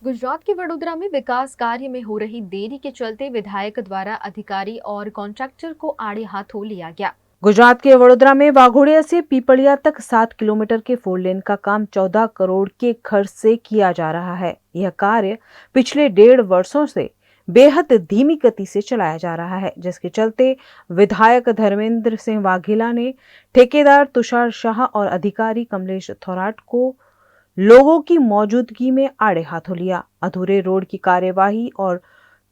गुजरात के वडोदरा में विकास कार्य में हो रही देरी के चलते विधायक द्वारा अधिकारी और कॉन्ट्रैक्टर को आड़े हाथों लिया गया। गुजरात के वडोदरा में वाघोड़िया से पीपलिया तक 7 किलोमीटर के 4 लेन का काम 14 करोड़ के खर्च से किया जा रहा है। यह कार्य पिछले 1.5 वर्षों से बेहद धीमी गति से चलाया जा रहा है, जिसके चलते विधायक धर्मेंद्र सिंह वाघेला ने ठेकेदार तुषार शाह और अधिकारी कमलेश थोराट को लोगों की मौजूदगी में आड़े हाथों लिया। अधूरे रोड की कार्यवाही और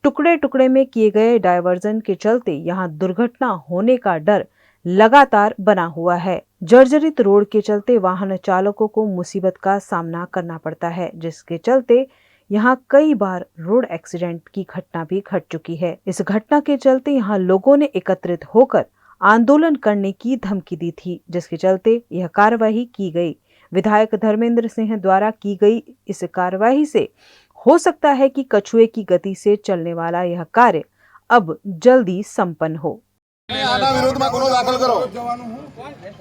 टुकड़े टुकड़े में किए गए डायवर्जन के चलते यहां दुर्घटना होने का डर लगातार बना हुआ है। जर्जरित रोड के चलते वाहन चालकों को मुसीबत का सामना करना पड़ता है, जिसके चलते यहां कई बार रोड एक्सीडेंट की घटना भी घट चुकी है। इस घटना के चलते यहां लोगों ने एकत्रित होकर आंदोलन करने की धमकी दी थी, जिसके चलते यह कार्रवाई की गई। विधायक धर्मेंद्र सिंह द्वारा की गई इस कार्रवाई से हो सकता है कि कछुए की गति से चलने वाला यह कार्य अब जल्दी संपन्न हो। આના વિરોધમાં ગુનો દાખલ કરો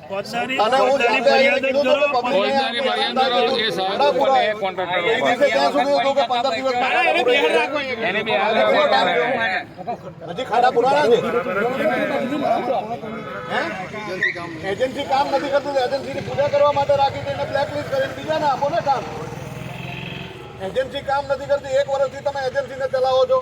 ફોજદારી અને હું ફરિયાદ જ કરો. ફોજદારી ફરિયાદ કરો એ સાહેબ ઉપર એ કોન્ટ્રાક્ટર ઉપર ત્યાં સુધી હતું કે 15 દિવસ એને બી હાલ રાખો હજી ખાડા પુરાણા છે એજન્સી કામ નથી કરતું એજન્સીની પૂજા કરવા માટે રાખી દઈને બ્લેકલિસ્ટ કરીને બીજાને આપો ને કામ એજન્સી કામ નથી કરતી 1 વર્ષથી તમે એજન્સીને ચલાવો છો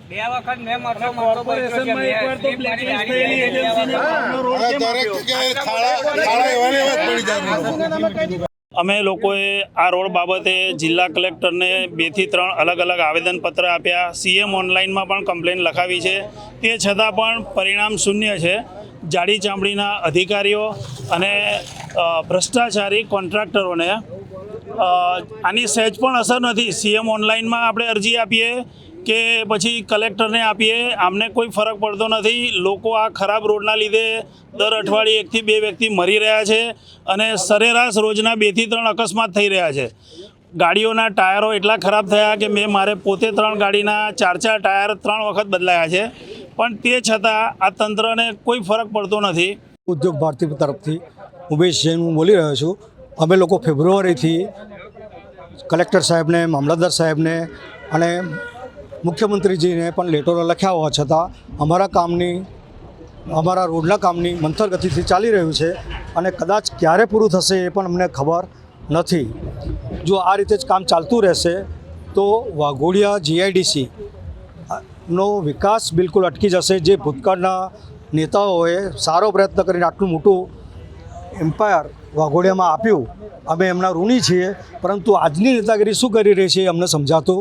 બે વખત મેં મરતો કોર્પોરેશનમાં એકવાર તો બ્લેકલિસ્ટ થયેલી એજન્સીને કામનો રોડ કેમ દરેક આપ્યો? જગ્યાએ ખાડા એવાને એવા જ પડી જાય અમે લોકોએ આ રોડ બાબતે જિલ્લા કલેક્ટરને 2 થી 3 અલગ અલગ આવેદનપત્ર આપ્યા, સીએમ ઓનલાઈનમાં પણ કમ્પ્લેન લખાવી છે, તે છતાં પણ પરિણામ શૂન્ય છે। જાડી ચામડીના અધિકારીઓ અને ભ્રષ્ટાચારી કોન્ટ્રાક્ટરોને આની સહેજ પણ અસર નથી। સીએમ ઓનલાઈનમાં આપણે અરજી આપીએ કે પછી કલેક્ટરને આપીએ, આમને કોઈ ફરક પડતો નથી। લોકો આ ખરાબ રોડના લીધે દર અઠવાડિયે 1 થી 2 વ્યક્તિ મરી રહ્યા છે અને સરેરાશ રોજના 2 થી 3 અકસ્માત થઈ રહ્યા છે। ગાડીઓના ટાયરો એટલા ખરાબ થયા કે મેં મારે પોતે 3 ગાડીના 4 ટાયર 3 વખત બદલાયા છે, પણ તે છતાં આ તંત્રને કોઈ ફરક પડતો નથી। ઉદ્યોગ ભારતી તરફથી ઉમેશ જૈન હું બોલી રહ્યો છું। અમે લોકો ફેબ્રુઆરીથી કલેક્ટર સાહેબને, મામલતદાર સાહેબને અને મુખ્યમંત્રીજીને પણ લેટરો લખ્યા હોવા છતાં અમારા રોડના કામની મંથર ગતિથી ચાલી રહ્યું છે અને કદાચ ક્યારે પૂરું થશે એ પણ અમને ખબર નથી। જો આ રીતે જ કામ ચાલતું રહેશે તો વાઘોડિયા જીઆઈડીસી નો વિકાસ બિલકુલ અટકી જશે। જે ભૂતકાળના નેતાઓએ સારો પ્રયત્ન કરીને આટલું મોટું એમ્પાયર વાઘોડિયામાં આપ્યું, અમે એમના ઋણી છીએ, પરંતુ આજની નેતાગીરી શું કરી રહી છે એ અમને સમજાતું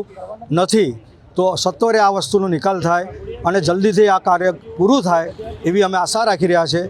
નથી। તો સત્વરે આ વસ્તુનો નિકાલ થાય અને જલ્દીથી આ કાર્ય પૂરું થાય એવી અમે આશા રાખી રહ્યા છીએ।